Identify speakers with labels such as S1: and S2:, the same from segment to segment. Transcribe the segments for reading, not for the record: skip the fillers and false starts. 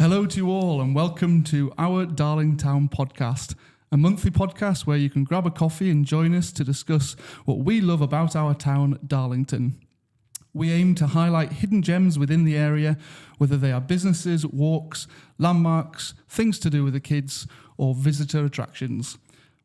S1: Hello to you all and welcome to our Darlington Town podcast, a monthly podcast where you can grab a coffee and join us to discuss what we love about our town, Darlington. We aim to highlight hidden gems within the area, whether they are businesses, walks, landmarks, things to do with the kids, or visitor attractions.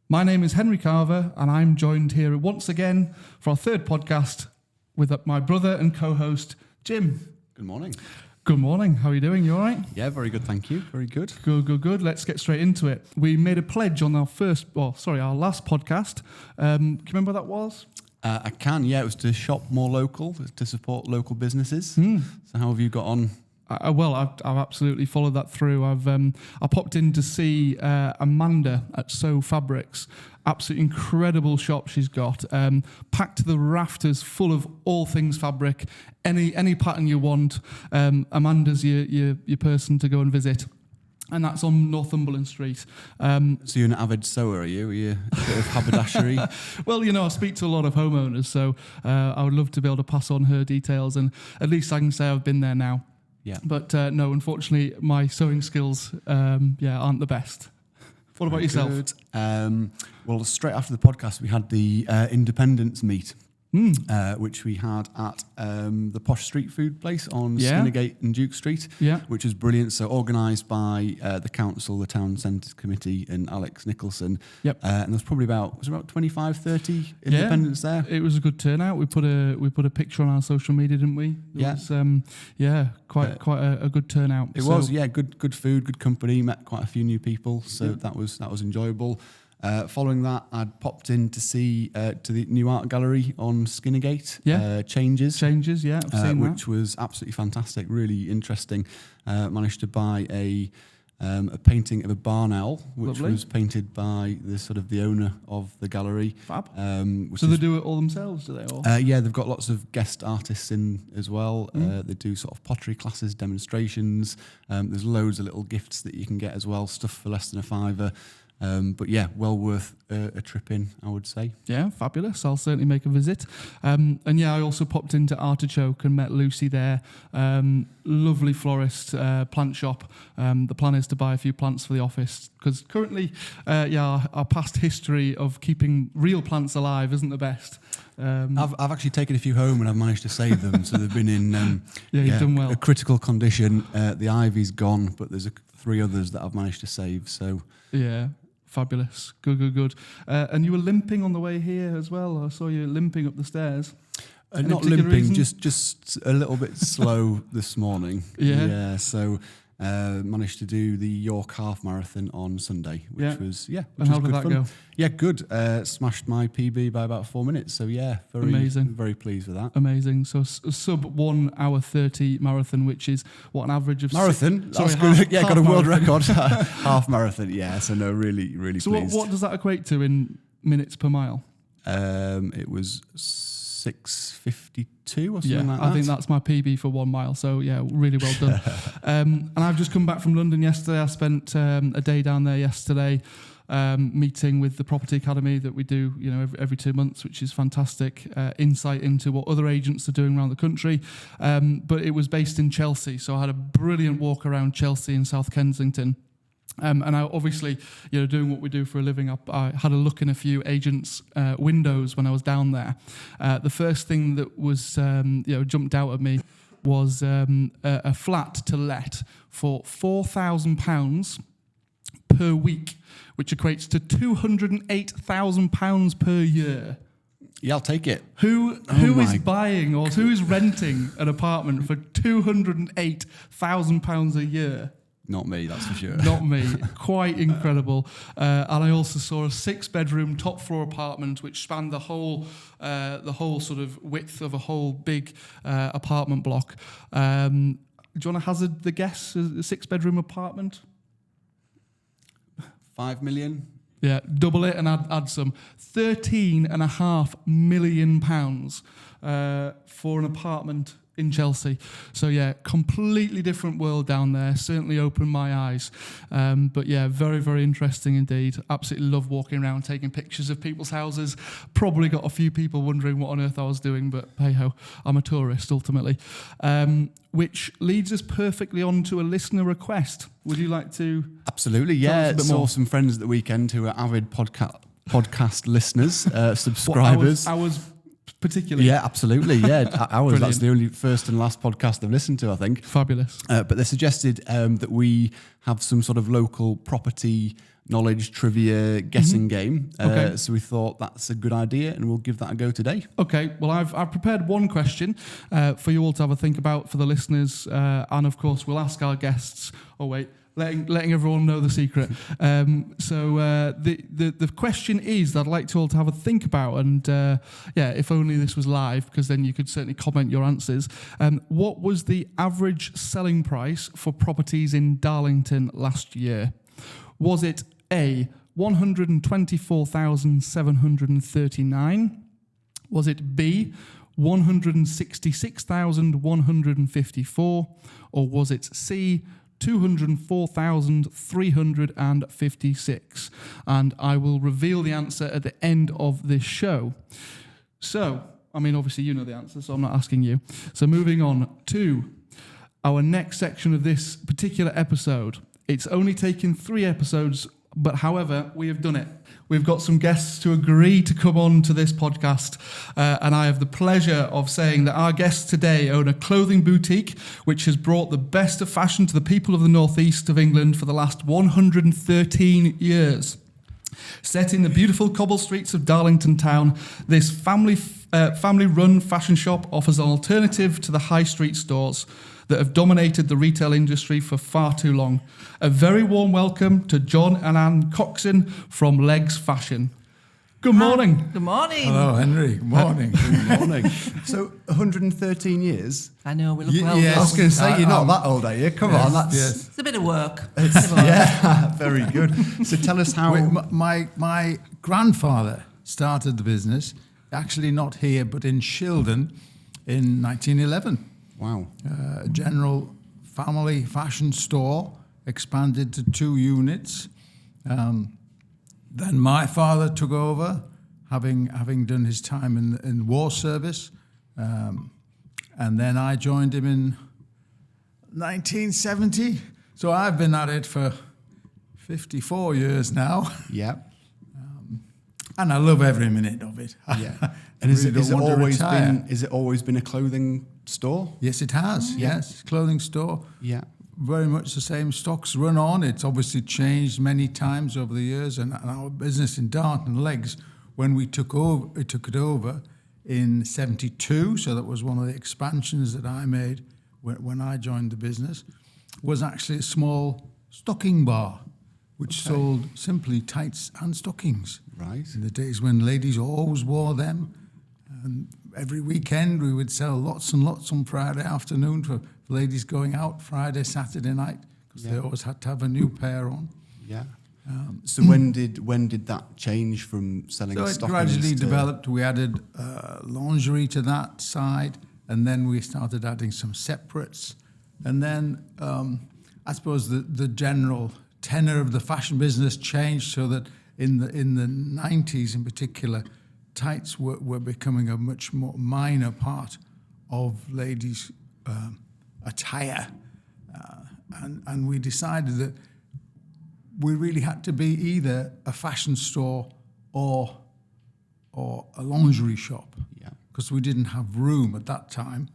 S1: My name is Henry Carver and I'm joined here once again for our third podcast with my brother and co-host, Jim.
S2: Good morning.
S1: Good morning. How are you doing? You all right?
S2: Yeah, very good, thank you. Very good.
S1: Good. Let's get straight into it. We made a pledge on our last podcast. Can you remember what that was?
S2: I can, yeah. It was to shop more local, to support local businesses. So how have you got on?
S1: I've absolutely followed that through. I popped in to see Amanda at Sew Fabrics. Absolutely incredible shop she's got. Packed to the rafters, full of all things fabric. Any pattern you want. Amanda's your person to go and visit. And that's on Northumberland Street.
S2: So you're an avid sewer, are you? Are you a bit of haberdashery?
S1: Well, I speak to a lot of homeowners, so I would love to be able to pass on her details. And at least I can say I've been there now.
S2: Yeah.
S1: But no, unfortunately, my sewing skills, aren't the best. What about yourself?
S2: Good. Well, straight after the podcast, we had the Independence Meet, which we had at the Posh Street Food Place on Skinnergate and Duke Street, which was brilliant. So organised by the council, the Town Centre Committee and Alex Nicholson. Yep. And there's probably about 25, 30 independents there. It
S1: was a good turnout. We put a picture on our social media, didn't we? It was, quite a good turnout.
S2: It was, good food, good company, met quite a few new people. So that was enjoyable. Following that, I'd popped in to see to the new art gallery on Skinnergate. Changes, I've seen which
S1: that.
S2: Was absolutely fantastic, really interesting. Managed to buy a painting of a barn owl, which was painted by the owner of the gallery.
S1: Fab. So they do it all themselves, do they? Or?
S2: They've got lots of guest artists in as well. They do sort of pottery classes, demonstrations. There's loads of little gifts that you can get as well, stuff for less than £5. Well worth a trip in, I would say. Yeah,
S1: fabulous. I'll certainly make a visit. I also popped into Artichoke and met Lucy there. Lovely florist, plant shop. The plan is to buy a few plants for the office because currently, our past history of keeping real plants alive isn't the best.
S2: I've actually taken a few home and I've managed to save them. So they've been in
S1: you've done well.
S2: A critical condition. The ivy's gone, but there's 3 others that I've managed to save. So
S1: yeah. Fabulous. Good. And you were limping on the way here as well. I saw you limping up the stairs.
S2: Not limping, just a little bit slow this morning. Yeah. So managed to do the York Half Marathon on Sunday, which was
S1: and how did that go?
S2: Yeah, good. Smashed my PB by about 4 minutes. So very amazing. Very pleased with that.
S1: Amazing. So sub 1 hour 30 marathon, which is what an average of
S2: marathon. That's good. Got a world record. Half marathon. Yeah. So no, really pleased.
S1: So what does that equate to in minutes per mile?
S2: It was 6:52 or something like that.
S1: I think that's my PB for 1 mile. So really well done. And I've just come back from London yesterday. I spent a day down there yesterday, meeting with the Property Academy that we do, every 2 months, which is fantastic. Insight into what other agents are doing around the country. But it was based in Chelsea, so I had a brilliant walk around Chelsea and South Kensington. And I obviously, doing what we do for a living, I had a look in a few agents' windows when I was down there. The first thing that was, jumped out at me was a flat to let for £4,000 per week, which equates to £208,000 per year.
S2: Yeah, I'll take it.
S1: Who is buying or who is renting an apartment for £208,000 a year?
S2: Not me, that's for sure.
S1: Not me. Quite incredible. And I also saw a 6-bedroom top floor apartment which spanned the whole sort of width of a whole big apartment block. Do you want to hazard the guess? A 6-bedroom apartment?
S2: 5 million.
S1: Yeah, double it and add some. £13.5 million for an apartment in Chelsea. So yeah, completely different world down there. Certainly opened my eyes. But yeah, very, very interesting indeed. Absolutely love walking around, taking pictures of people's houses. Probably got a few people wondering what on earth I was doing, but hey ho, I'm a tourist ultimately. Which leads us perfectly on to a listener request. Would you like to?
S2: Absolutely, yeah. Saw some friends at the weekend who are avid podcast listeners, subscribers.
S1: Ours particularly.
S2: Yeah, absolutely. Yeah, ours. That's the only first and last podcast I've listened to, I think.
S1: Fabulous.
S2: But they suggested that we have some sort of local property knowledge trivia guessing game. So we thought that's a good idea, and we'll give that a go today. Okay.
S1: Well, I've prepared one question for you all to have a think about for the listeners, and of course we'll ask our guests. Oh wait. Letting everyone know the secret. So the question is that I'd like you all to have a think about, and if only this was live, because then you could certainly comment your answers. What was the average selling price for properties in Darlington last year? Was it A, 124,739? Was it B, 166,154? Or was it C, 204,356? And I will reveal the answer at the end of this show. So, I mean, obviously you know the answer, so I'm not asking you. So moving on to our next section of this particular episode. It's only taken 3 episodes, but however, we have done it. We've got some guests to agree to come on to this podcast, and I have the pleasure of saying that our guests today own a clothing boutique which has brought the best of fashion to the people of the northeast of England for the last 113 years. Set in the beautiful cobbled streets of Darlington Town, this family-run fashion shop offers an alternative to the high street stores that have dominated the retail industry for far too long. A very warm welcome to John and Ann Coxon from Legs Fashion. Good morning.
S3: Good morning.
S4: Hello, Henry. Good morning.
S2: Good morning. So, 113 years?
S3: I know, we look well.
S2: Yes. I was going to say, you're not that old, are you? Come on, that's...
S4: Yes.
S3: It's a bit of work.
S2: Yeah, very good. So tell us how...
S4: My grandfather started the business, actually not here, but in Shildon in 1911.
S2: Wow.
S4: A general family fashion store, expanded to 2 units. Then my father took over, having done his time in war service. And then I joined him in 1970. So I've been at it for 54 years now.
S2: Yeah.
S4: And I love every minute of it.
S2: Yeah. And is it always been a clothing store?
S4: Yes, it has. Yes, clothing store.
S2: Yeah.
S4: Very much the same stocks run on. It's obviously changed many times over the years. And our business in Darlington Legs, when we took it over in 72, so that was one of the expansions that I made when I joined the business, was actually a small stocking bar, which sold simply tights and stockings.
S2: Right.
S4: In the days when ladies always wore them. And every weekend we would sell lots and lots on Friday afternoon for ladies going out Friday, Saturday night, because they always had to have a new pair on.
S2: Yeah. So when did that change from selling stockings?
S4: So it gradually developed. We added lingerie to that side, and then we started adding some separates. And then I suppose the general tenor of the fashion business changed, so that in the 90s in particular, tights were becoming a much more minor part of ladies' attire. And we decided that we really had to be either a fashion store or a lingerie shop.
S2: Yeah.
S4: Because we didn't have room at that time.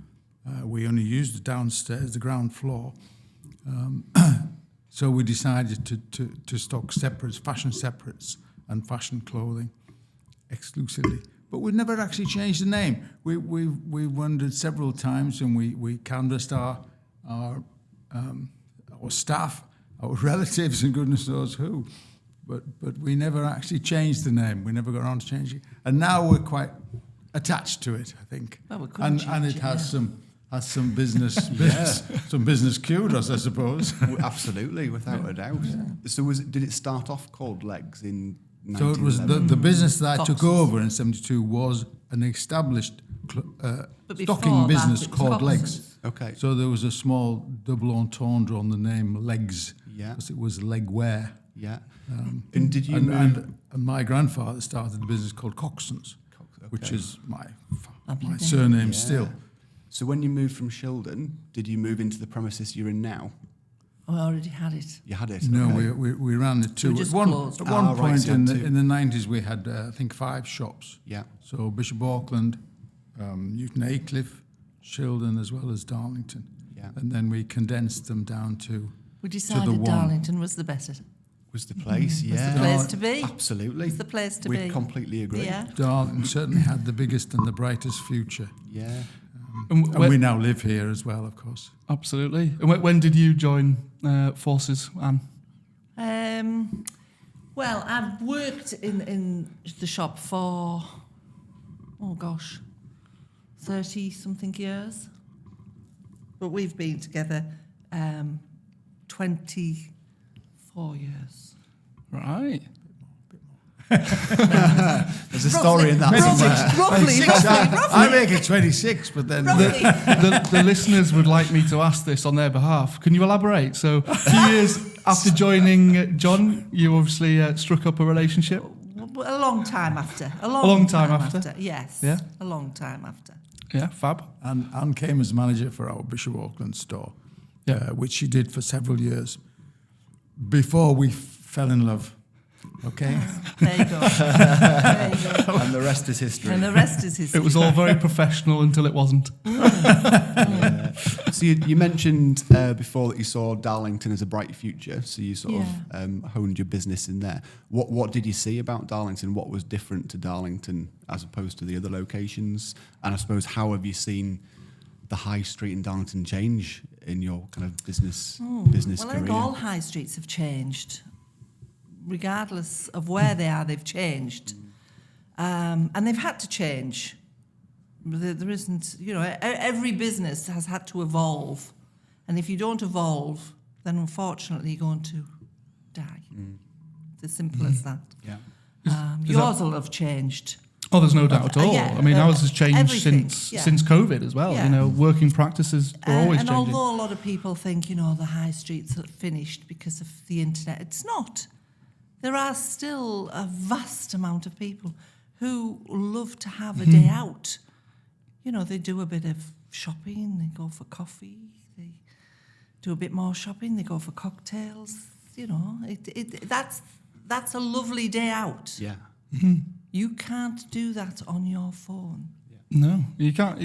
S4: We only used the downstairs, the ground floor. So we decided to stock separates, fashion separates and fashion clothing exclusively. But we've never actually changed the name. We wondered several times, and we canvassed our staff, our relatives, and goodness knows who. But we never actually changed the name. We never got around to changing it. And now we're quite attached to it, I think.
S3: Well, we couldn't change
S4: it has some business some business kudos, I suppose.
S2: Absolutely, without a doubt. Yeah. So did it start off called Legs in 1911?
S4: So it was the business that I took over in 72 was an established
S3: But
S4: stocking
S3: before that,
S4: business
S3: it was
S4: called Legs.
S3: Coxon's.
S2: Okay.
S4: So there was a small double entendre on the name Legs,
S2: Yeah.
S4: because it was leg wear.
S2: Yeah. And did you move?
S4: And my grandfather started a business called Coxon's, which
S2: Okay.
S4: is my
S3: name.
S4: surname
S2: Yeah.
S4: still.
S2: So when you moved from Shildon, did you move into the premises you're in now?
S3: Oh, I already had it.
S2: You had it?
S4: No,
S2: okay.
S4: we ran the two.
S3: We just
S4: At one
S3: closed.
S2: Right,
S4: point
S2: so you had two.
S4: in the 90s, we had, I think, 5 shops.
S2: Yeah.
S4: So Bishop Auckland, Newton Aycliffe, Shildon, as well as Darlington.
S2: Yeah.
S4: And then we condensed them down to
S3: We
S4: the
S3: decided
S4: one.
S3: Darlington was the better.
S2: Was the place? Yeah.
S3: Was the place to be.
S2: Absolutely.
S3: It's the place to
S2: we
S3: be.
S2: completely agree.
S3: Yeah.
S4: Darlington certainly had the biggest and the brightest future.
S2: Yeah.
S1: And
S4: And we now live here as well, of course.
S1: Absolutely. And when did you join forces, Anne?
S3: Well, I've worked in the shop for, 30-something years. But we've been together 24 years.
S1: Right.
S2: There's a story in that
S3: Roughly,
S2: somewhere.
S4: I make it 26, but then
S1: The listeners would like me to ask this on their behalf. Can you elaborate? So, a few years after joining John, you obviously struck up a relationship.
S3: A long time after. A
S1: long time after?
S3: Yes.
S1: Yeah.
S3: A long time after.
S1: Yeah, fab.
S4: and Anne came as manager for our Bishop Auckland store,
S1: Yeah.
S4: which she did for several years before we fell in love. Okay?
S3: There you go. There you go.
S2: And the rest is history.
S3: And the rest is history.
S1: It was all very professional until it wasn't.
S2: Yeah. So you mentioned before that you saw Darlington as a bright future. So you sort of honed your business in there. What did you see about Darlington? What was different to Darlington as opposed to the other locations? And I suppose how have you seen the high street in Darlington change in your kind of business
S3: Well,
S2: career?
S3: I think all high streets have changed. Regardless of where they are, they've changed. And they've had to change. There isn't, every business has had to evolve. And if you don't evolve, then unfortunately you're going to die. It's as simple as that.
S2: Yeah.
S3: Yours will have changed.
S1: Oh, there's no doubt at all.
S3: Yeah,
S1: I mean, ours has changed
S3: everything,
S1: since COVID as well.
S3: Yeah.
S1: Working practices are always
S3: and
S1: changing.
S3: although a lot of people think, the high streets are finished because of the internet, it's not. There are still a vast amount of people who love to have a day out. They do a bit of shopping, they go for coffee, they do a bit more shopping, they go for cocktails. That's a lovely day out.
S2: Yeah.
S3: You can't do that on your phone.
S1: No, you can't.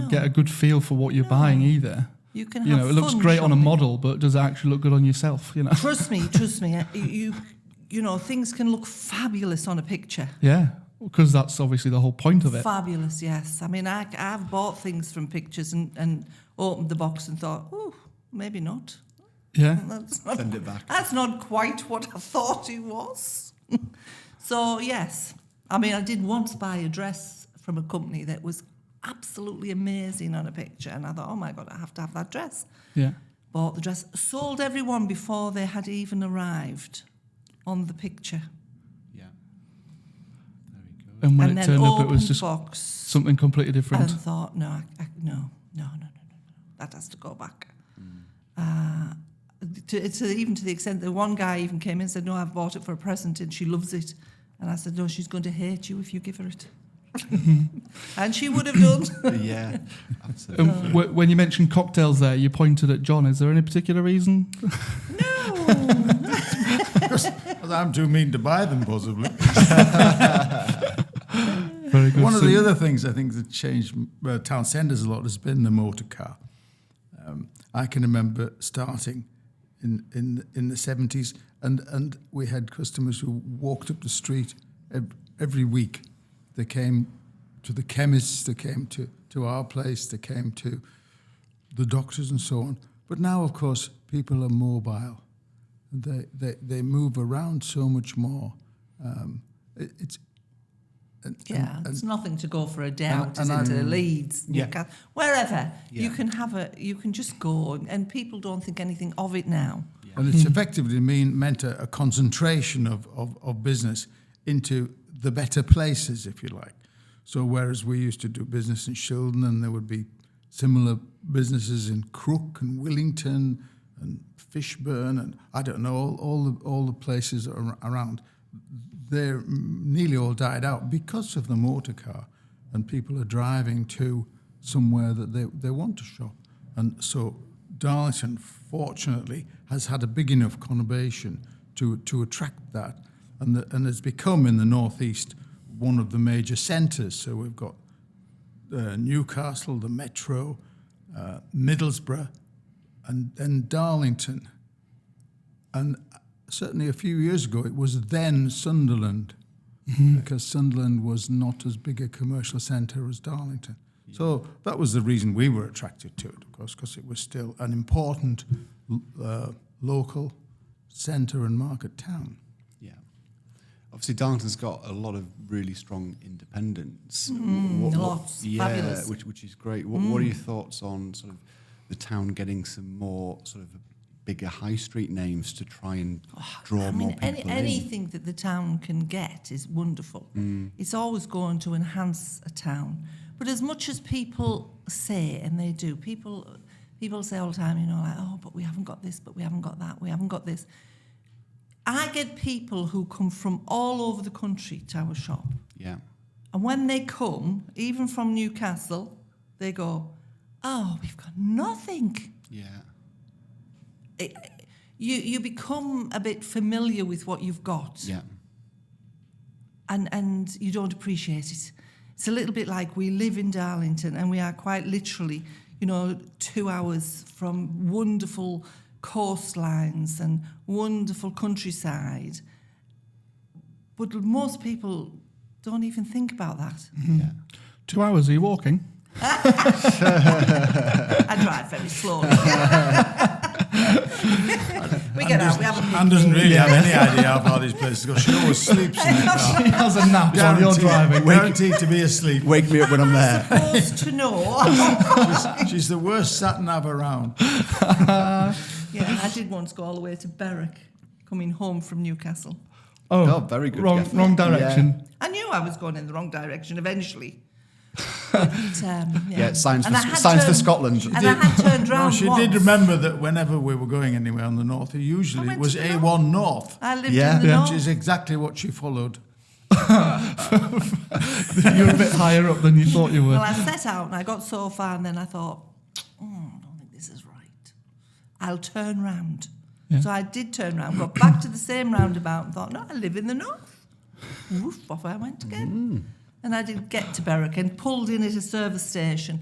S1: Get a good feel for what you're buying either.
S3: You can have
S1: it looks
S3: fun
S1: great on a
S3: shopping.
S1: model, but does it actually look good on yourself?
S3: Trust me. Things can look fabulous on a picture.
S1: Yeah, because that's obviously the whole point of it.
S3: Fabulous, yes. I mean, I've bought things from pictures and opened the box and thought, maybe not.
S1: Yeah.
S2: Send it back.
S3: That's not quite what I thought it was. So, yes. I mean, I did once buy a dress from a company that was absolutely amazing on a picture, and I thought, oh my God, I have to have that dress.
S1: Yeah.
S3: Bought the dress, sold everyone before they had even arrived on the picture.
S2: Yeah. Very good.
S1: And when
S3: And
S1: it
S3: then
S1: turned up, it was
S3: opened
S1: just
S3: box
S1: something completely different.
S3: and thought, no, that has to go back. Even to the extent that one guy even came in and said, no, I've bought it for a present and she loves it. And I said, no, she's going to hate you if you give her it. And she would have done.
S2: Yeah, absolutely.
S1: When you mentioned cocktails there, you pointed at John. Is there any particular reason?
S3: No.
S4: Because I'm too mean to buy them, possibly.
S1: Very good.
S4: One of the other things I think that changed town centres a lot has been the motor car. I can remember starting in the 70s, and we had customers who walked up the street every week. They came to the chemists, they came to our place, they came to the doctors and so on. But now, of course, people are mobile. They move around so much more. It's
S3: nothing to go for a day out
S4: and
S3: into
S4: I'm-
S3: Leeds, Newcastle, wherever.
S2: Yeah.
S3: You can just go, and people don't think anything of it now.
S4: And it's effectively meant a concentration of business into the better places, if you like. So whereas we used to do business in Shildon, and there would be similar businesses in Crook and Willington and Fishburn and I don't know, all the places around, they're nearly all died out because of the motor car, and people are driving to somewhere that they want to shop. And so Darlington, fortunately, has had a big enough conurbation to attract that, and has become in the northeast one of the major centres. So we've got Newcastle, the Metro, Middlesbrough, and Darlington. And certainly a few years ago, it was then Sunderland, because Sunderland was not as big a commercial centre as Darlington. Yeah. So that was the reason we were attracted to it, of course, because it was still an important local centre and market town.
S2: Yeah. Obviously, Darlington's got a lot of really strong independents.
S3: Lots. Fabulous.
S2: Which is great. What are your thoughts on sort of the town getting some more sort of bigger high street names to try and draw more people in?
S3: Anything that the town can get is wonderful. It's always going to enhance a town. But as much as people say, and they do, people say all the time, you know, like, oh, but we haven't got this, but we haven't got that, we haven't got this. I get people who come from all over the country to our shop.
S2: Yeah.
S3: And when they come, even from Newcastle, they go, oh, we've got nothing.
S2: Yeah.
S3: You become a bit familiar with what you've got.
S2: Yeah.
S3: And you don't appreciate it. It's a little bit like we live in Darlington, and we are quite literally, 2 hours from wonderful coastlines and wonderful countryside. But most people don't even think about that.
S1: Mm-hmm. Yeah. 2 hours, are you walking?
S3: I drive very slowly. We get out, we have a picnic.
S4: Anne doesn't really have any idea how far these places go. She always sleeps in the car.
S1: She has a nap while you're driving.
S4: Guaranteed to be asleep.
S2: Wake me up when I'm there.
S3: Supposed to know.
S4: She's the worst sat-nav around.
S3: Yeah, I did once go all the way to Berwick, coming home from Newcastle.
S2: Oh, very good.
S1: Wrong direction.
S3: Yeah. I knew I was going in the wrong direction eventually. But,
S2: science for Scotland.
S3: And I had turned round
S4: she
S3: once.
S4: did remember that whenever we were going anywhere on the north, usually it was A1 North.
S3: I lived in the north.
S4: Which is exactly what she followed.
S1: You're a bit higher up than you thought you were.
S3: Well, I set out and I got so far, and then I thought, I don't think this is right. I'll turn round. Yeah. So I did turn round, got back to the same roundabout and thought, no, I live in the north. Woof, off I went again. And I did get to Berwick and pulled in at a service station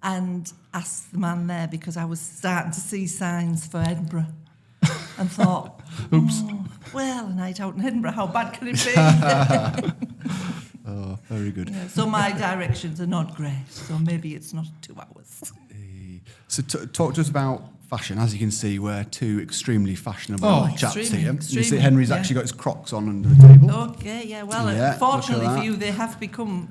S3: and asked the man there, because I was starting to see signs for Edinburgh, and thought,
S1: oops.
S3: Well, a night out in Edinburgh, how bad can it be?
S2: Oh, very good.
S3: Yeah, so my directions are not great, so maybe it's not 2 hours.
S2: So talk to us about fashion. As you can see, we're two extremely fashionable chaps here. You see Henry's actually got his Crocs on under the table.
S3: Okay, yeah. Well, fortunately for you, they have become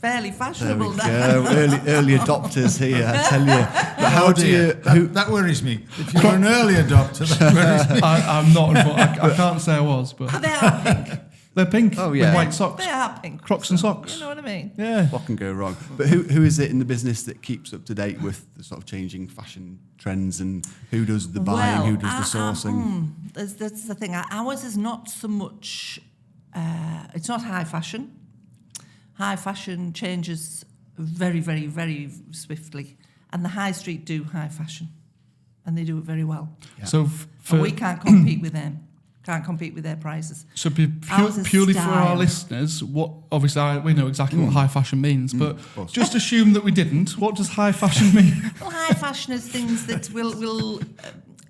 S3: fairly fashionable now.
S2: Early adopters here, I tell you. But how do you...
S4: That worries me. If you're an early adopter, that worries me.
S1: I'm not. I can't say I was, but...
S3: They are pink.
S1: They're pink with white
S3: They
S1: socks.
S3: are pink.
S1: Crocs and socks.
S3: You know what I mean?
S1: Yeah.
S2: What can go wrong? But who is it in the business that keeps up to date with the sort of changing fashion trends, and who does the buying, who does the sourcing?
S3: That's the thing. Ours is not so much... it's not high fashion. High fashion changes very, very, very swiftly. And the high street do high fashion. And they do it very well.
S1: Yeah. So
S3: we can't compete with them. Can't compete with their prices.
S1: So purely for our listeners, what obviously we know exactly what high fashion means, but just assume that we didn't. What does high fashion mean?
S3: Well, high fashion is things that will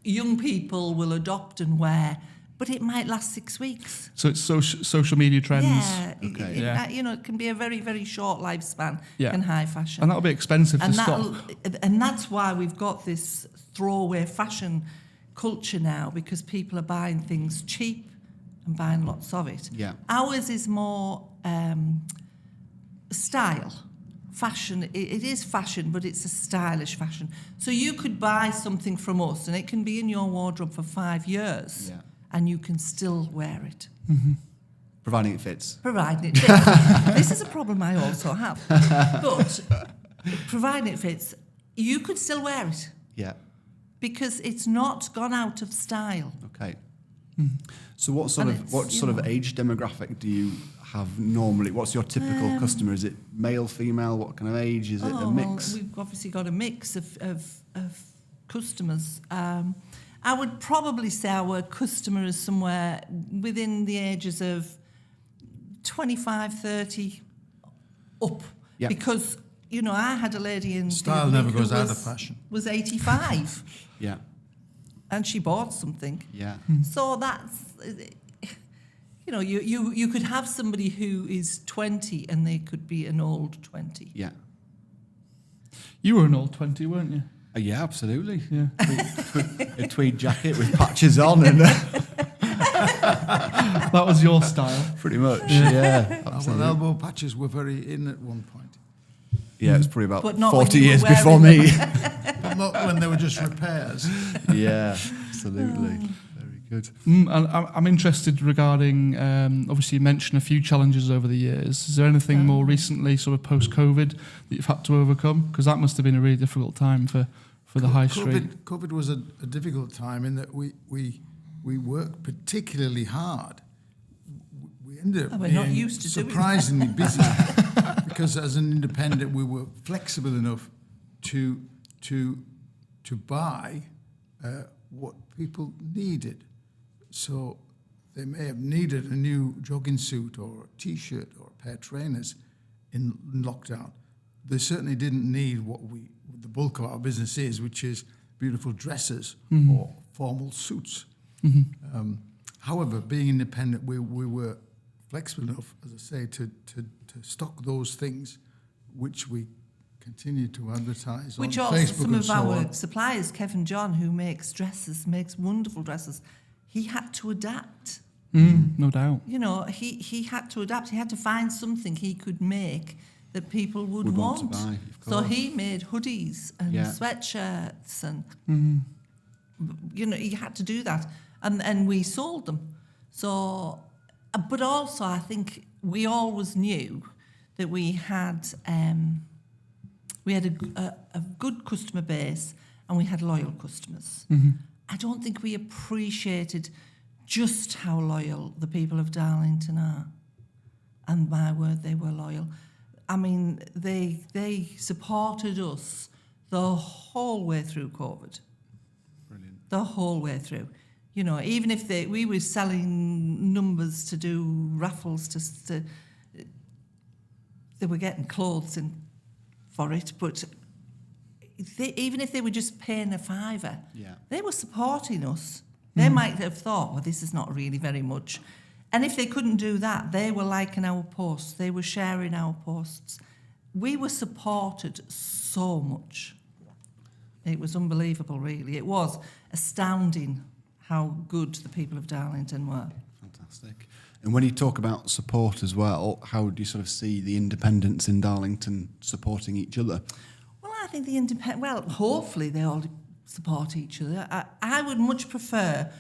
S3: young people will adopt and wear, but it might last 6 weeks.
S1: So it's social media trends.
S3: Yeah,
S1: okay.
S3: It can be a very, very short lifespan.
S1: Yeah.
S3: In high fashion,
S1: and that'll be expensive to stock.
S3: And that's why we've got this throwaway fashion culture now, because people are buying things cheap and buying lots of it.
S2: Yeah.
S3: Ours is more style, fashion. It is fashion, but it's a stylish fashion. So you could buy something from us, and it can be in your wardrobe for 5 years, and you can still wear it.
S1: Mm-hmm.
S2: Providing it fits.
S3: Providing it fits. This is a problem I also have. But providing it fits, you could still wear it.
S2: Yeah.
S3: Because it's not gone out of style.
S2: Okay. So what sort of age demographic do you have normally? What's your typical customer? Is it male, female? What kind of age? Is it a mix?
S3: Well, we've obviously got a mix of customers. I would probably say our customer is somewhere within the ages of 25, 30 up.
S2: Yep.
S3: Because, I had a lady in...
S4: Style never goes out of fashion.
S3: Was 85.
S2: Yeah.
S3: And she bought something.
S2: Yeah.
S3: So that's... you could have somebody who is 20 and they could be an old 20.
S2: Yeah.
S1: You were an old 20, weren't you?
S2: Yeah, absolutely.
S1: Yeah.
S2: A tweed jacket with patches on and
S1: that was your style.
S2: pretty much. Yeah.
S4: Well, elbow patches were very in at one point.
S2: Yeah, it was probably about
S3: But not
S2: 40
S3: when you
S2: years
S3: were
S2: before
S3: wearing
S2: me.
S4: But not when they were just repairs.
S2: Yeah, absolutely. Very good.
S1: And I'm interested regarding, obviously you mentioned a few challenges over the years. Is there anything more recently, sort of post-COVID, that you've had to overcome? Because that must have been a really difficult time for the high street.
S4: COVID was a difficult time in that we worked particularly hard. We ended up
S3: we're not
S4: being
S3: used to doing
S4: surprisingly busy because as an independent we were flexible enough to buy what people needed. So they may have needed a new jogging suit or a T-shirt or a pair of trainers in lockdown. They certainly didn't need what the bulk of our business is, which is beautiful dresses or formal suits. However, being independent, we were flexible enough, as I say, to stock those things, which we continue to advertise
S3: Which
S4: on
S3: also
S4: Facebook
S3: some
S4: and
S3: of
S4: so
S3: our
S4: on.
S3: suppliers, Kevin John, who makes wonderful dresses, he had to adapt.
S1: No doubt.
S3: He had to adapt. He had to find something he could make that people would
S2: want to buy, of
S3: So
S2: course.
S3: he made hoodies and sweatshirts and, he had to do that. And we sold them. So, but also I think we always knew that we had a good customer base and we had loyal customers. I don't think we appreciated just how loyal the people of Darlington are. And my word, they were loyal. I mean, they supported us the whole way through COVID.
S2: Brilliant.
S3: The whole way through. Even if we were selling numbers to do raffles to they were getting clothes in for it, but even if they were just paying a £5, they were supporting us. They might have thought, well, this is not really very much. And if they couldn't do that, they were liking our posts. They were sharing our posts. We were supported so much. It was unbelievable, really. It was astounding how good the people of Darlington were.
S2: Fantastic. And when you talk about support as well, how do you sort of see the independents in Darlington supporting each other?
S3: Well, I think hopefully they all support each other. I would much prefer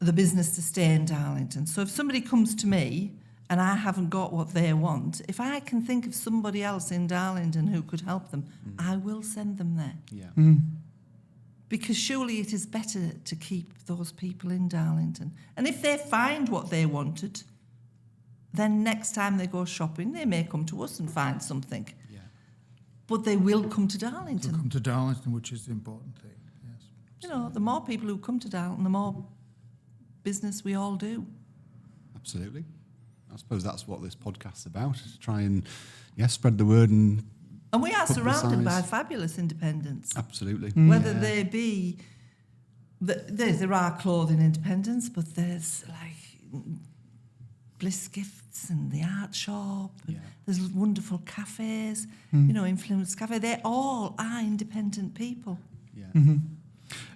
S3: the business to stay in Darlington. So if somebody comes to me and I haven't got what they want, if I can think of somebody else in Darlington who could help them, I will send them there.
S2: Yeah.
S3: Because surely it is better to keep those people in Darlington. And if they find what they wanted, then next time they go shopping, they may come to us and find something.
S2: Yeah.
S3: But they will come to Darlington.
S4: To come to Darlington, which is the important thing, yes.
S3: The more people who come to Darlington, the more business we all do.
S2: Absolutely. I suppose that's what this podcast's about, is to try and spread the word and
S3: we are surrounded by
S2: publicise.
S3: fabulous independents.
S2: Absolutely.
S3: Whether they be, there are clothing independents, but there's like Bliss Gifts and the art shop. And there's wonderful cafes, Influence Cafe. They all are independent people.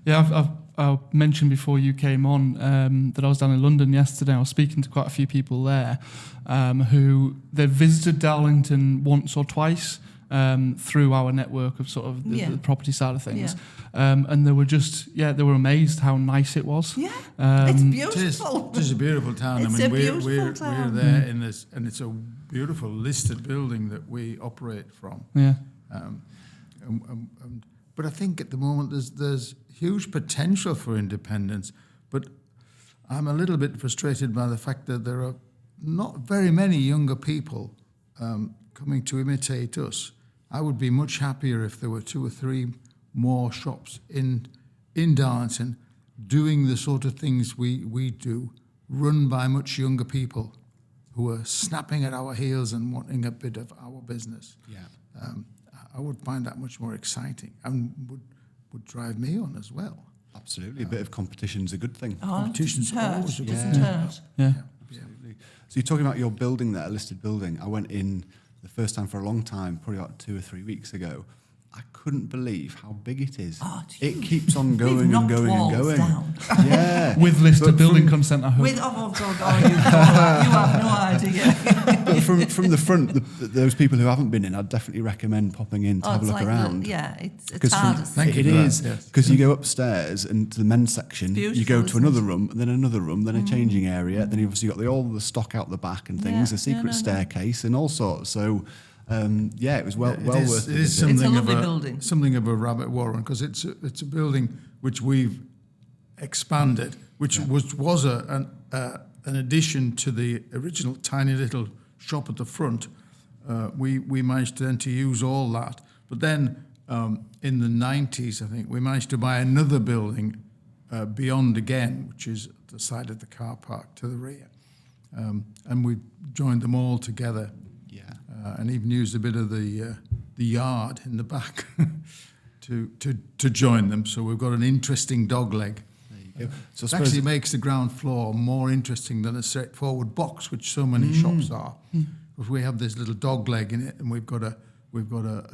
S1: Yeah, I mentioned before you came on that I was down in London yesterday. I was speaking to quite a few people there who they've visited Darlington once or twice through our network of sort of the property side of things.
S3: Yeah.
S1: And they were amazed how nice it was.
S3: Yeah, it's beautiful.
S4: It is a beautiful town.
S3: It's
S4: we're
S3: town.
S4: there in this, and it's a beautiful listed building that we operate from.
S1: Yeah.
S4: But I think at the moment there's huge potential for independence, but I'm a little bit frustrated by the fact that there are not very many younger people coming to imitate us. I would be much happier if there were 2 or 3 more shops in Darlington doing the sort of things we do, run by much younger people who are snapping at our heels and wanting a bit of our business.
S2: Yeah.
S4: I would find that much more exciting and would drive me on as well.
S2: Absolutely. A bit of competition's a good thing.
S4: Competition's always a good thing.
S3: Doesn't hurt.
S1: Yeah.
S2: Absolutely. So you're talking about your building there, a listed building. I went in the first time for a long time, probably about 2 or 3 weeks ago. I couldn't believe how big it is.
S3: Oh, it's
S2: it
S3: huge.
S2: keeps on going
S3: We've
S2: and
S3: knocked
S2: going and
S3: walls
S2: going.
S3: down.
S2: Yeah.
S1: With listed
S2: But
S1: building
S2: from-
S1: consent, I hope.
S3: With you have no idea.
S2: But from the front, those people who haven't been in, I'd definitely recommend popping in to have a look around.
S3: It's
S2: 'Cause from-
S3: TARDIS.
S4: Thank you
S2: It
S4: for that,
S2: is,
S4: yes.
S2: because you go upstairs and to the men's section,
S3: It's
S2: you go
S3: beautiful,
S2: to
S3: isn't
S2: another
S3: it?
S2: room, then another room, then a changing area, then you've obviously got all the stock out the back and things,
S3: Yeah,
S2: a secret
S3: no.
S2: staircase and all sorts. So, it was well worth
S4: It
S2: it.
S4: is
S3: It's a
S4: something
S3: lovely building.
S4: something of a rabbit warren, because it's a building which we've expanded, which was an addition to the original tiny little shop at the front. We managed then to use all that, but then in the 90s, I think we managed to buy another building beyond again, which is at the side of the car park to the rear, and we joined them all together.
S2: Yeah.
S4: And even used a bit of the yard in the back to join them. So we've got an interesting dog leg.
S2: There you go. So I
S4: It
S2: suppose
S4: actually makes the ground floor more interesting than a straightforward box, which so many shops are. Because we have this little dog leg in it, and we've got a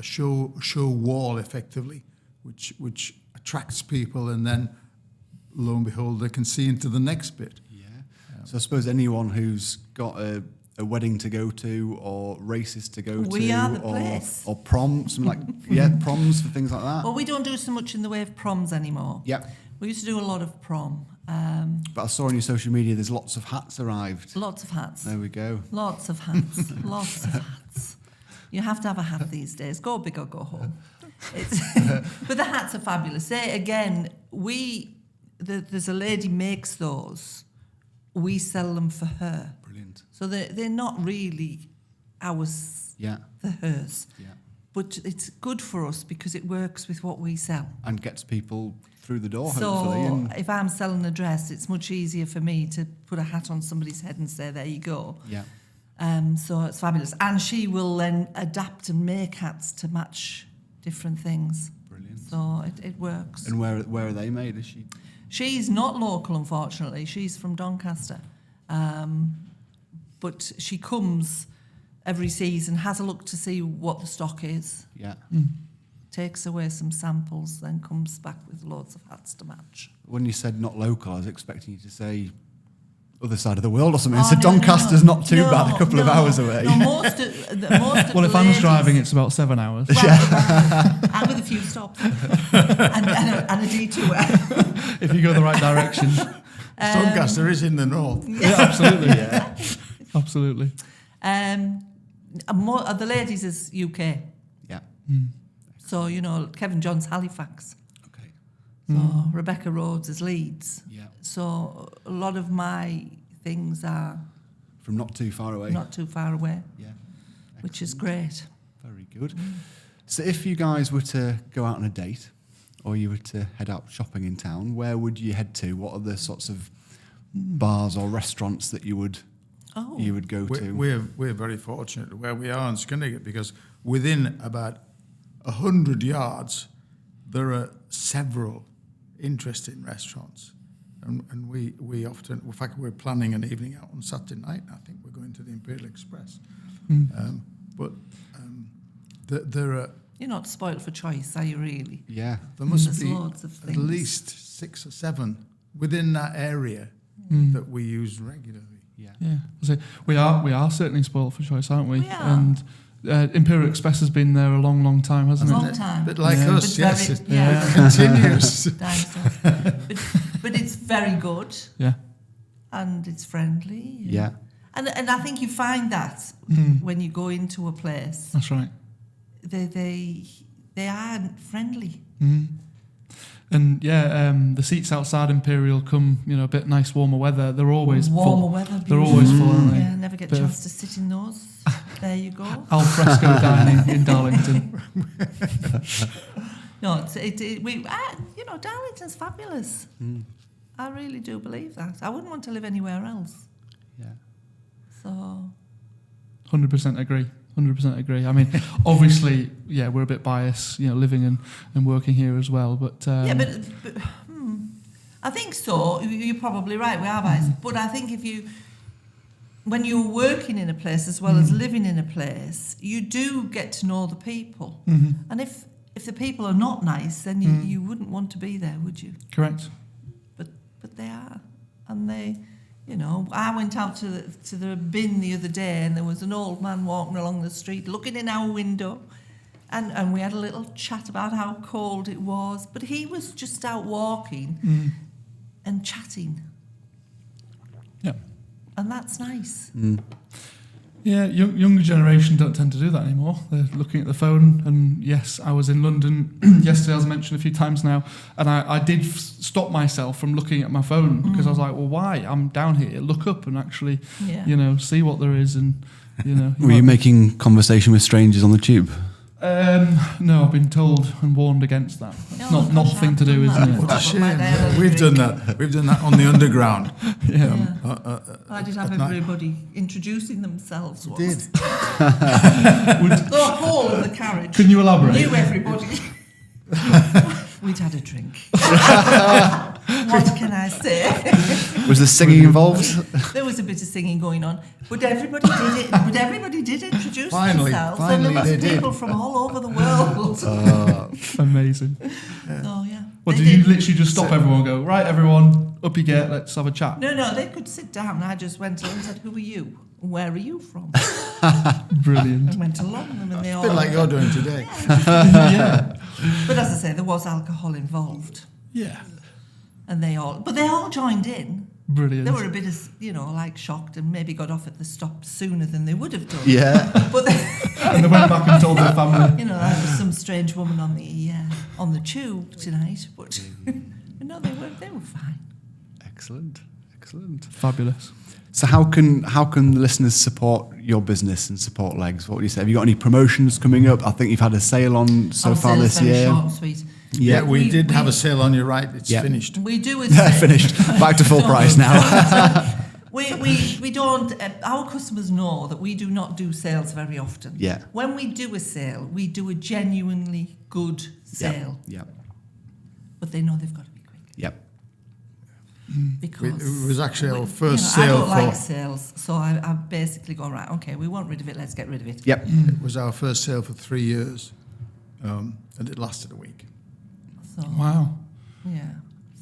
S4: show wall effectively, which attracts people, and then lo and behold, they can see into the next bit.
S2: Yeah. So I suppose anyone who's got a wedding to go to, or races to go
S3: We
S2: to,
S3: are the
S2: or
S3: place.
S2: or proms, something like proms for things like that.
S3: Well, we don't do so much in the way of proms anymore.
S2: Yeah.
S3: We used to do a lot of prom.
S2: But I saw on your social media there's lots of hats arrived.
S3: Lots of hats.
S2: There we go.
S3: Lots of hats. Lots of hats. You have to have a hat these days. Go big or go home. But the hats are fabulous. They, again, there's a lady makes those. We sell them for her.
S2: Brilliant.
S3: So they're not really ours,
S2: Yeah.
S3: they're hers.
S2: Yeah.
S3: But it's good for us because it works with what we sell.
S2: And gets people through the door,
S3: So
S2: hopefully. And
S3: if I'm selling a dress, it's much easier for me to put a hat on somebody's head and say, there you go.
S2: yeah.
S3: So it's fabulous. And she will then adapt and make hats to match different things.
S2: Brilliant.
S3: So it works.
S2: And where are they made? Is she?
S3: She's not local, unfortunately. She's from Doncaster. But she comes every season, has a look to see what the stock is,
S2: Yeah.
S3: takes away some samples, then comes back with loads of hats to match.
S2: When you said not local, I was expecting you to say other side of the world or something.
S3: Oh,
S2: so
S3: no,
S2: Doncaster's
S3: no.
S2: not too bad, a couple of
S3: No,
S2: hours away.
S3: No, most of
S1: Well,
S3: the
S1: if Anne's
S3: ladies-
S1: driving, it's about 7 hours.
S3: and with a few stops and a detour.
S1: If you go the right direction.
S4: Doncaster is in the north.
S1: Yeah, absolutely. Yeah. Absolutely.
S3: The ladies is UK.
S2: Yeah.
S3: So, Kevin John's Halifax.
S2: Okay.
S3: So Rebecca Rhodes is Leeds.
S2: Yeah.
S3: So a lot of my things are
S2: From not too far away.
S3: not too far away,
S2: Yeah.
S3: which is great.
S2: Very good. So if you guys were to go out on a date, or you were to head out shopping in town, where would you head to? What are the sorts of bars or restaurants that you would go to?
S4: We're very fortunate where we are in Skinnigat, because within about 100 yards there are several interesting restaurants, and we often, in fact, we're planning an evening out on Saturday night. I think we're going to the Imperial Express. There are.
S3: You're not spoiled for choice, are you really?
S2: Yeah.
S4: There must
S3: There's
S4: be
S3: loads of
S4: at
S3: things.
S4: least 6 or 7 within that area that we use regularly.
S2: Yeah.
S1: Yeah, so we are certainly spoilt for choice, aren't we?
S3: We are.
S1: And Imperial Express has been there a long, long time, hasn't it?
S3: Long time.
S4: But like us,
S3: But
S4: yes,
S3: very-
S4: it
S3: yeah.
S4: continues.
S3: but it's very good.
S1: Yeah.
S3: And it's friendly.
S2: Yeah.
S3: And I think you find that when you go into a place.
S1: That's right.
S3: They are friendly.
S1: And the seats outside Imperial come, a bit nice warmer weather. They're always full.
S3: Weather.
S1: They're always full, aren't they?
S3: Yeah, never get a chance to sit in those. There you go.
S1: Al fresco dining in Darlington.
S3: No, Darlington's fabulous. I really do believe that. I wouldn't want to live anywhere else.
S2: Yeah.
S3: So
S1: 100% agree. 100% agree. I mean, obviously, we're a bit biased, living and working here as well. But
S3: but I think so. You're probably right. We are biased. But I think when you're working in a place as well as living in a place, you do get to know the people. And if the people are not nice, then you wouldn't want to be there, would you?
S1: Correct.
S3: But they are, and they. I went out to the bin the other day, and there was an old man walking along the street looking in our window, and we had a little chat about how cold it was. But he was just out walking and chatting.
S1: Yeah.
S3: And that's nice.
S1: Yeah, younger generation don't tend to do that anymore. They're looking at the phone. And yes, I was in London yesterday, as I mentioned a few times now, and I did stop myself from looking at my phone because I was like, well, why? I'm down here. Look up and actually, see what there is. And
S2: Were you making conversation with strangers on the tube?
S1: No, I've been told and warned against that. It's not the thing to do, isn't it?
S4: What a shame. We've done that. We've done that on the underground.
S3: I did have everybody introducing themselves.
S4: Did.
S3: The whole of the carriage.
S1: Can you elaborate?
S3: Knew everybody. We'd had a drink. What can I say?
S2: Was there singing involved?
S3: There was a bit of singing going on, but everybody did it. But everybody did introduce themselves, and there was people from all over the world.
S1: Amazing.
S3: Oh yeah.
S1: Well, did you literally just stop everyone and go, right, everyone, up you get, let's have a chat?
S3: No, they could sit down. I just went along and said, "Who are you? Where are you from?"
S1: Brilliant.
S3: And went along them, and they all.
S4: A bit like you're doing today.
S1: Yeah.
S3: But as I say, there was alcohol involved.
S1: Yeah.
S3: And they all joined in.
S1: Brilliant.
S3: They were a bit of, shocked and maybe got off at the stop sooner than they would have done.
S2: Yeah.
S3: But
S1: and they went back and told their family.
S3: there was some strange woman on the tube tonight, but no, they were fine.
S2: Excellent.
S1: Fabulous.
S2: So how can the listeners support your business and support Legs? What would you say? Have you got any promotions coming up? I think you've had a sale on so far this year.
S3: Short and sweet.
S2: Yeah,
S4: we did have a sale on. You're right. It's finished.
S3: We do a sale.
S2: Finished. Back to full price now.
S3: We don't. Our customers know that we do not do sales very often.
S2: Yeah.
S3: When we do a sale, we do a genuinely good sale.
S2: Yeah.
S3: But they know they've got to be quick.
S2: Yep.
S3: Because
S4: it was actually our first sale.
S3: I don't like sales, so I basically go, right, okay, we want rid of it, let's get rid of it.
S2: Yep.
S4: It was our first sale for 3 years, and it lasted a week.
S3: So,
S1: Wow.
S3: Yeah.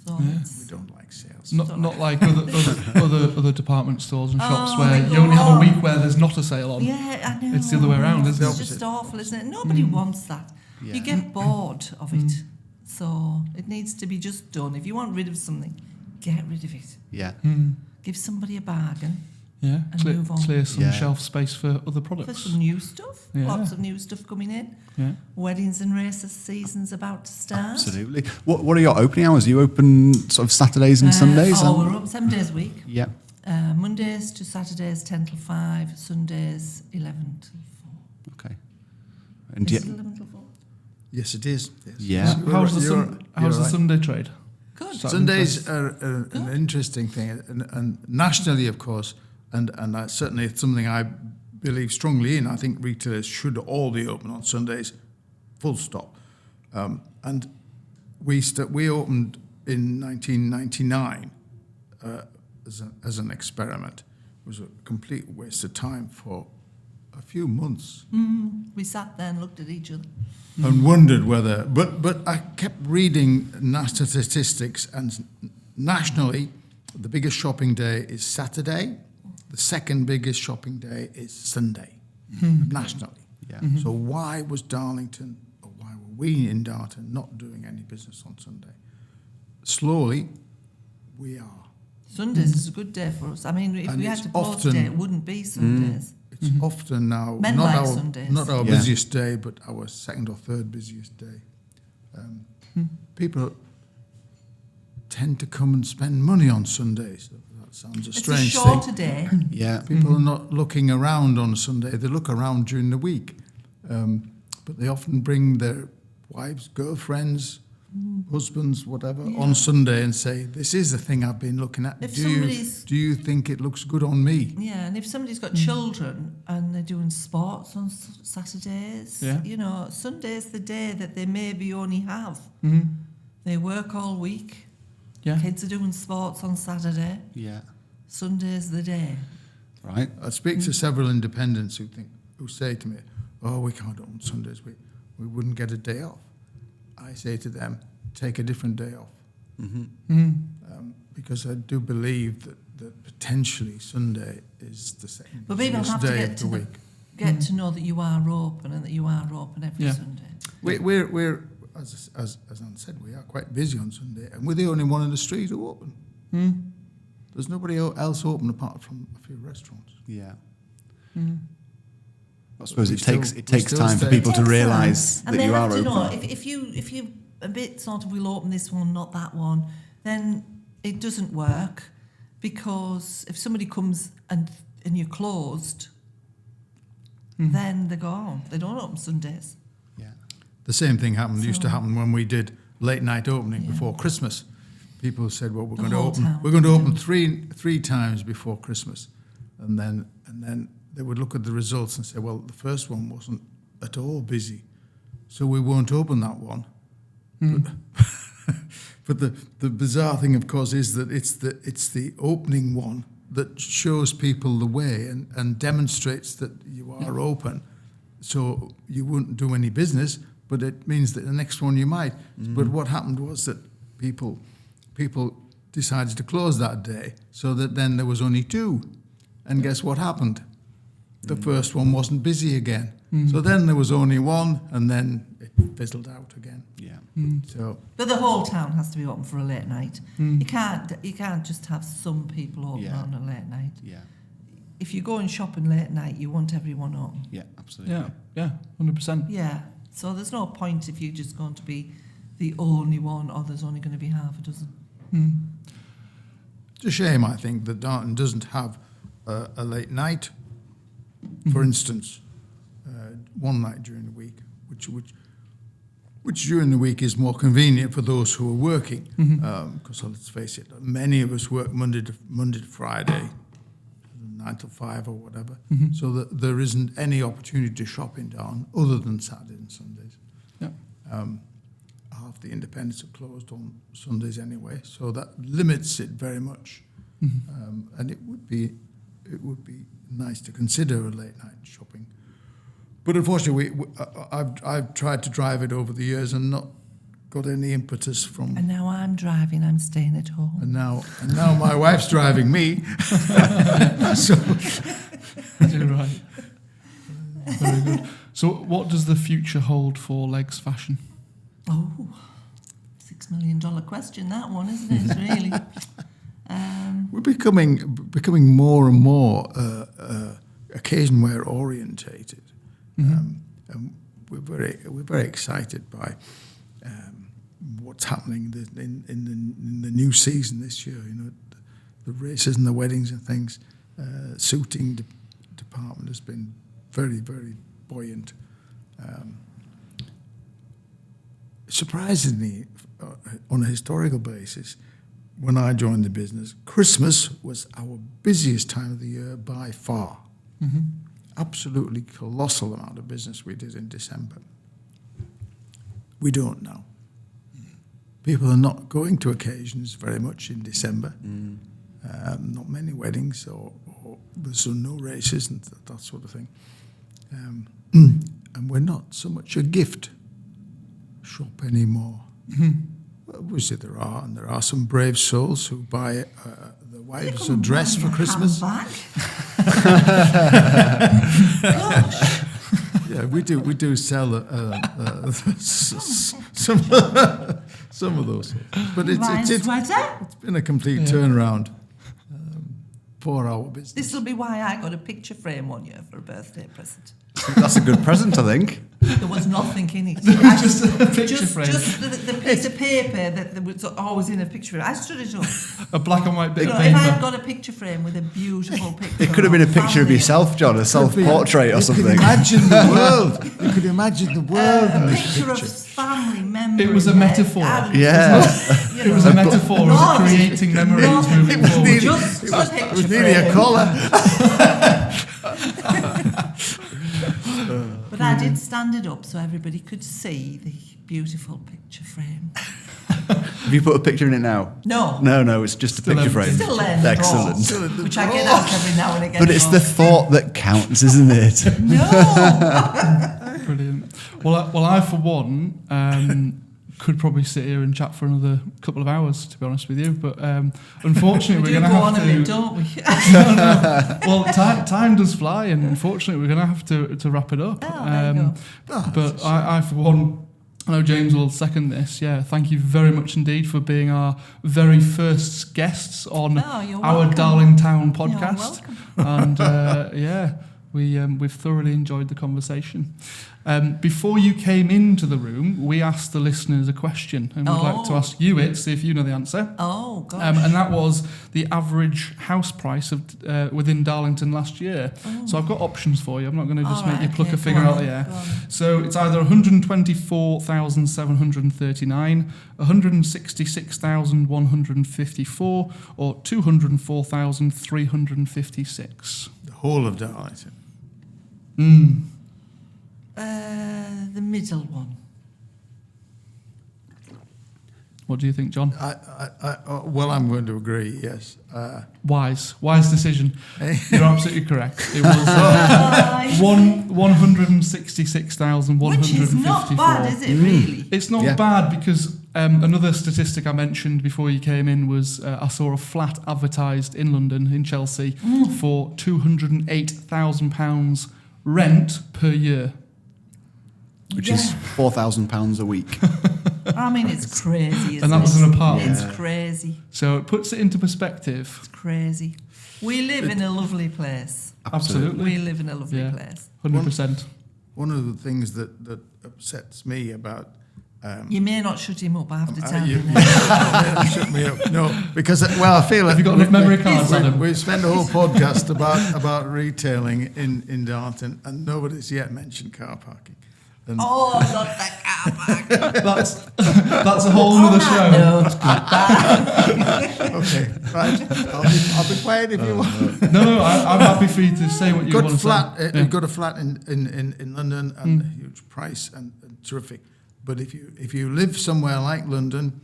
S3: So
S4: We don't like sales.
S1: Not like other department stores and shops where
S3: they
S1: you
S3: go
S1: only have a
S3: wrong.
S1: week where there's not a sale on.
S3: Yeah, I know.
S1: It's the other way around, isn't it?
S3: It's just awful, isn't it? Nobody wants that.
S2: Yeah.
S3: You get bored of it. So it needs to be just done. If you want rid of something, get rid of it.
S2: Yeah.
S3: Give somebody a bargain.
S1: Yeah,
S3: And move on.
S1: clear some
S2: Yeah.
S1: shelf space for other
S3: For
S1: products.
S3: some new stuff.
S1: Yeah.
S3: Lots of new stuff coming in.
S1: Yeah.
S3: Weddings and races season's about to start.
S2: Absolutely. What are your opening hours? Are you open sort of Saturdays and Sundays?
S3: We're open 7 days a week.
S2: Yeah.
S3: Mondays to Saturdays 10 till 5, Sundays 11 till 4.
S2: Okay. And
S3: Is it 11 till 4?
S4: Yes, it is. Yes.
S2: Yeah.
S1: How's the
S4: You're right.
S1: Sunday trade?
S3: Good.
S4: Sundays are an interesting thing, and nationally, of course, and certainly it's something I believe strongly in. I think retailers should all be open on Sundays, full stop. And we opened in 1999 as an experiment. It was a complete waste of time for a few months.
S3: We sat there and looked at each other.
S4: And wondered whether, but I kept reading national statistics, and nationally, the biggest shopping day is Saturday. The second biggest shopping day is Sunday, nationally.
S2: Yeah.
S1: Mm-hmm.
S4: So why was Darlington, or why were we in Darlington not doing any business on Sunday? Slowly, we are.
S3: Sundays is a good day for us. I mean, if
S4: And
S3: we had
S4: it's
S3: to close
S4: often-
S3: today, it wouldn't be Sundays.
S4: It's often now
S3: Men
S4: not
S3: like
S4: our
S3: Sundays.
S4: not our
S2: Yeah.
S4: busiest day, but our second or third busiest day. People tend to come and spend money on Sundays. That sounds a
S3: It's a
S4: strange
S3: shorter
S4: thing.
S3: day.
S2: Yeah.
S4: People are not looking around on Sunday. They look around during the week, but they often bring their wives, girlfriends, husbands, whatever, on Sunday and say, "This is the thing I've been looking at.
S3: If
S4: Do
S3: somebody's-
S4: you think it looks good on me?"
S3: Yeah, and if somebody's got children and they're doing sports on Saturdays,
S1: Yeah.
S3: you know, Sunday's the day that they maybe only have.
S1: Mm-hmm.
S3: They work all week.
S1: Yeah.
S3: Kids are doing sports on Saturday.
S2: Yeah.
S3: Sunday's the day.
S2: Right.
S4: I speak to several independents who say to me, "Oh, we can't open Sundays. We wouldn't get a day off." I say to them, "Take a different day off," because I do believe that potentially Sunday is the second
S3: But people
S4: busiest
S3: have to
S4: day
S3: get
S4: of
S3: to
S4: the
S3: the,
S4: week.
S3: get to know that you are open and that you are open every
S1: Yeah.
S3: Sunday.
S4: We're as Anne said, we are quite busy on Sunday, and we're the only one in the street who open. There's nobody else open apart from a few restaurants.
S2: Yeah. I suppose
S4: We
S2: it
S4: still-
S2: takes
S4: we
S2: takes
S4: still
S2: time for
S4: stay-
S2: people to
S3: Takes time.
S2: realise
S3: And
S2: that
S3: they
S2: you
S3: have
S2: are
S3: to
S2: open.
S3: know if you a bit sort of we'll open this one, not that one, then it doesn't work, because if somebody comes and you're closed, then they go on. They don't open Sundays.
S2: Yeah.
S4: The same thing used to
S3: So-
S4: happen when we did late night opening
S3: Yeah.
S4: before Christmas. People said, "Well,
S3: The whole town.
S4: we're going to open three times before Christmas," and then they would look at the results and say, "Well, the first one wasn't at all busy, so we won't open that one." But the bizarre thing, of course, is that it's the opening one that shows people the way and demonstrates that you are open. So you wouldn't do any business, but it means that the next one you might. But what happened was that people decided to close that day, so that then there was only two. And guess what happened? The first one wasn't busy again. So then there was only one, and then it fizzled out again.
S2: Yeah.
S4: So
S3: But the whole town has to be open for a late night. You can't just have some people open
S2: Yeah.
S3: on a late night.
S2: Yeah.
S3: If you're going shopping late night, you want everyone open.
S2: Yeah. Absolutely.
S1: Yeah. 100%.
S3: Yeah. So there's no point if you're just going to be the only one, or there's only going to be half a dozen.
S4: it's a shame, I think, that Darlington doesn't have a late night, for instance, one night during the week, which during the week is more convenient for those who are working. Because let's face it, many of us work Monday to Friday, 9 till 5 or whatever, so that there isn't any opportunity to shop in Darlington other than Saturdays and Sundays.
S1: Yeah.
S4: Half the independents are closed on Sundays anyway, so that limits it very much. And it would be nice to consider a late night shopping, but unfortunately, I've tried to drive it over the years and not got any impetus from.
S3: And now I'm driving, I'm staying at home.
S4: And now my wife's driving me. So
S1: You're right. Very good. So, what does the future hold for Legs Fashion?
S3: Oh, $6 million question, that one, isn't it, really?
S4: we're becoming more and more occasion wear orientated, and we're very excited by what's happening in the new season this year. You know, the races and the weddings and things. Suiting department has been very, very buoyant. Surprisingly, on a historical basis, when I joined the business, Christmas was our busiest time of the year by far. Absolutely colossal amount of business we did in December. We don't now. People are not going to occasions very much in December. Not many weddings, or there's no races and that sort of thing. And we're not so much a gift shop anymore. Well, obviously there are some brave souls who buy the wives a dress for Christmas.
S3: Gosh.
S4: Yeah, we do sell some of those, but it's been a complete turnaround. 4-hour business.
S3: This will be why I got a picture frame one year for a birthday present.
S2: That's a good present, I think.
S3: There was nothing in it.
S1: Just a picture frame.
S3: Just the piece of paper that was always in a picture frame. I stood it up.
S1: A black and white bit of
S3: If
S1: paper.
S3: I'd got a picture frame with a beautiful picture.
S2: It could have been a picture of yourself, John, a self-portrait or something.
S4: You could imagine the world. You could imagine the world in
S3: A
S4: this
S3: picture of
S4: picture.
S3: family members.
S1: It was a metaphor.
S2: Yeah.
S1: It was a metaphor of creating memories moving forward.
S3: Just a
S4: It
S3: picture
S4: was nearly a
S3: frame.
S4: collar.
S3: But I did stand it up so everybody could see the beautiful picture frame.
S2: Have you put a picture in it now?
S3: No.
S2: No, it's just
S1: Still
S2: a picture
S1: empty.
S2: frame.
S3: Still there in the
S2: Excellent.
S3: drawer, which I get out every now and again.
S2: But it's the thought that counts, isn't it?
S3: No.
S1: Brilliant. Well, I for one could probably sit here and chat for another couple of hours, to be honest with you. But unfortunately, we're going to have
S3: to.
S1: to.
S3: We do go on a bit, don't we?
S1: No. Well, time does fly, and unfortunately, we're going to have to wrap it up.
S3: Oh, there you go.
S1: But I for one. I know James will second this. Yeah, thank you very much indeed for being our very first guests on
S3: you're
S1: our
S3: welcome.
S1: Darlington Town
S3: You're
S1: podcast.
S3: welcome.
S1: And we've thoroughly enjoyed the conversation. Before you came into the room, we asked the listeners a question, and we'd like to ask you it, see if you know the answer.
S3: Oh, gosh.
S1: And that was the average house price of within Darlington last year.
S3: Oh.
S1: So I've got options for you. I'm not going to just
S3: All
S1: make you
S3: right,
S1: pluck
S3: okay,
S1: a figure
S3: go
S1: out of
S3: on,
S1: the air.
S3: go on.
S1: So it's either 124,739, 166,154, or 204,356.
S4: The whole of Darlington.
S3: The middle one.
S1: What do you think, John?
S4: Well, I'm going to agree. Yes.
S1: Wise decision. You're absolutely correct. It was 166,154.
S3: Which is not bad, is it, really?
S1: It's not bad because another statistic I mentioned before you came in was I saw a flat advertised in London, in Chelsea, for £208,000 rent per year.
S2: Which is £4,000 a week.
S3: I mean, it's crazy, isn't
S1: And that was
S3: it?
S1: an apartment.
S3: It's crazy.
S1: So it puts it into perspective.
S3: It's crazy. We live in a lovely place.
S1: Absolutely.
S3: We live in a lovely place.
S1: 100%.
S4: One of the things that upsets me about
S3: You may not shut him up, I have to tell you.
S4: shut me up. No, because I feel
S1: Have you got enough memory cards, Adam?
S4: We spent a whole podcast about retailing in Darlington, and nobody's yet mentioned car parking. And
S3: Oh, not the car park.
S1: That's a whole other show.
S3: No, goodbye.
S4: Okay, right. I'll be quiet if you want.
S1: No, I'm happy for you to say what you want to say.
S4: You've got a flat in London and a huge price and terrific. But if you live somewhere like London,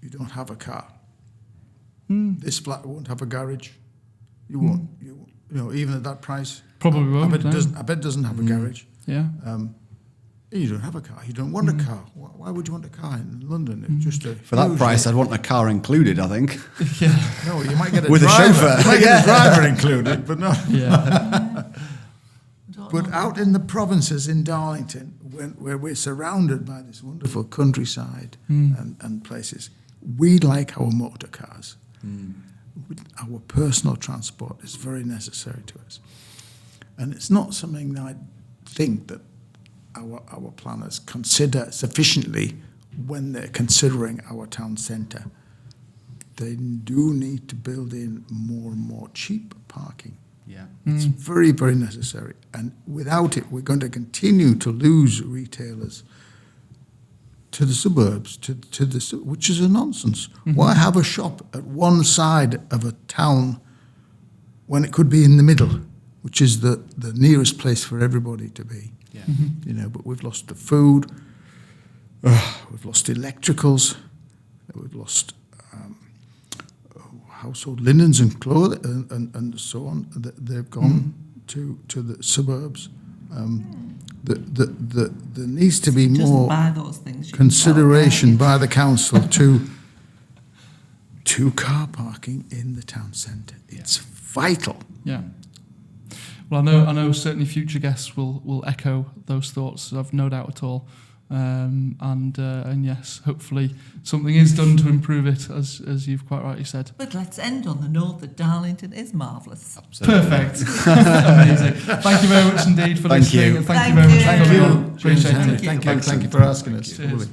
S4: you don't have a car. This flat won't have a garage. You won't. You know, even at that price,
S1: Probably won't.
S4: I bet it doesn't have a garage.
S1: Yeah.
S4: You don't have a car. You don't want a car. Why would you want a car in London? It's just
S2: For that price, I'd want a car included, I think.
S1: Yeah.
S4: No, you might get a
S2: With a
S4: driver.
S2: chauffeur.
S4: You might get a driver included, but no.
S1: Yeah.
S4: But out in the provinces in Darlington, where we're surrounded by this wonderful countryside and places, we like our motor cars. Our personal transport is very necessary to us. And it's not something that I think that our planners consider sufficiently when they're considering our town centre. They do need to build in more and more cheap parking.
S2: Yeah.
S4: It's very, very necessary. And without it, we're going to continue to lose retailers to the suburbs, which is a nonsense. Why have a shop at one side of a town when it could be in the middle, which is the nearest place for everybody to be?
S2: Yeah.
S4: You know, but we've lost the food, we've lost electricals, we've lost household linens and clothing and so on. They've gone to the suburbs. There needs to be more
S3: buy those things.
S4: consideration by the council to car parking in the town centre. It's vital.
S1: Yeah. Well, I know certainly future guests will echo those thoughts. I've no doubt at all. And yes, hopefully something is done to improve it, as you've quite rightly said.
S3: But let's end on the note that Darlington is marvellous.
S2: Absolutely.
S1: Perfect. Amazing. Thank you very much indeed for listening.
S2: You.
S1: And thank you very much for coming on. Appreciate it.
S4: Thank you for asking us.
S1: Cheers.